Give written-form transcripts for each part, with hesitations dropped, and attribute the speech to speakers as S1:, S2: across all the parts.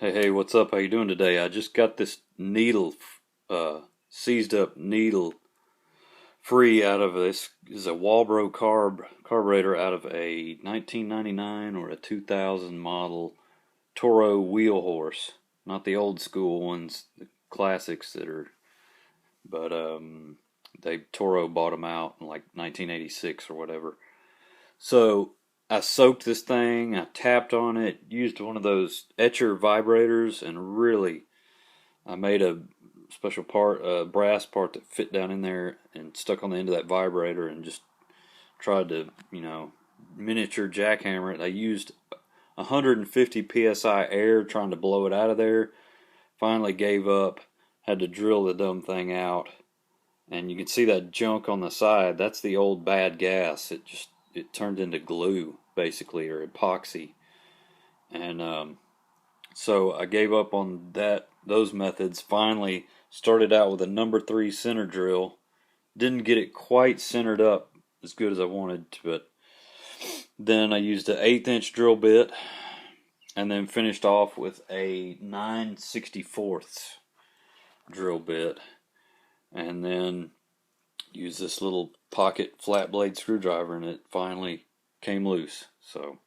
S1: Hey, what's up? How you doing today? I just got this needle, seized up needle free out of this. Is a Walbro carburetor out of a 1999 or a 2000 model Toro wheel horse. Not the old school ones, the classics that are, but Toro bought them out in like 1986 or whatever. So I soaked this thing, I tapped on it, used one of those etcher vibrators, and really, I made a special part, a brass part that fit down in there and stuck on the end of that vibrator and just tried to, miniature jackhammer it. I used 150 psi air trying to blow it out of there. Finally gave up, had to drill the dumb thing out. And you can see that junk on the side, that's the old bad gas. It turned into glue, basically, or epoxy. And so I gave up on those methods. Finally started out with a number 3 center drill. Didn't get it quite centered up as good as I wanted, but then I used an 1/8 inch drill bit, and then finished off with a 9/64 drill bit, and then used this little pocket flat blade screwdriver, and it finally came loose. So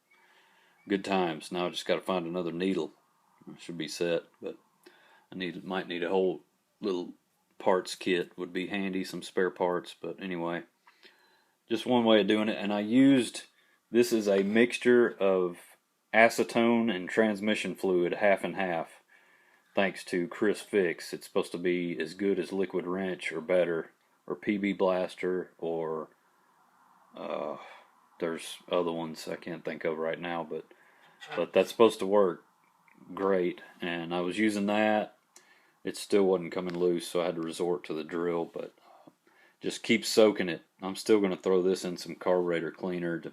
S1: good times. Now I just got to find another needle. I should be set, but might need a whole little parts kit. Would be handy, some spare parts. But anyway, just one way of doing it. And I used, this is a mixture of acetone and transmission fluid, half and half. Thanks to Chris Fix. It's supposed to be as good as Liquid Wrench or better, or PB Blaster, or there's other ones I can't think of right now, but that's supposed to work great. And I was using that. It still wasn't coming loose, so I had to resort to the drill, but just keep soaking it. I'm still going to throw this in some carburetor cleaner to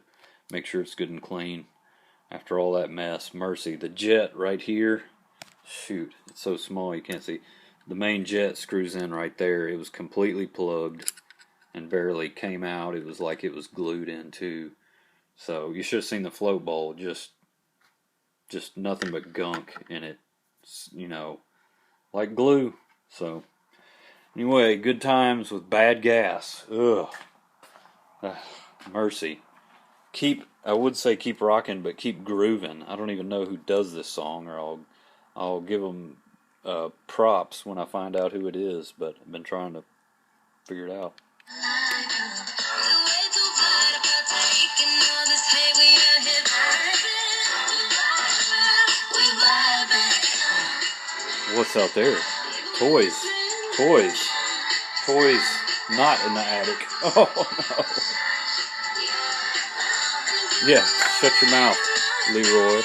S1: make sure it's good and clean after all that mess. Mercy. The jet right here, shoot, it's so small you can't see. The main jet screws in right there. It was completely plugged and barely came out. It was like it was glued in too. So you should have seen the float bowl, just nothing but gunk in it, like glue. So anyway, good times with bad gas. Ugh. Mercy. I would say keep rocking, but keep grooving. I don't even know who does this song, or I'll give them props when I find out who it is, but I've been trying to figure it out. What's out there? Toys. Not in the attic. Oh no. Yeah, shut your mouth, Leeroy.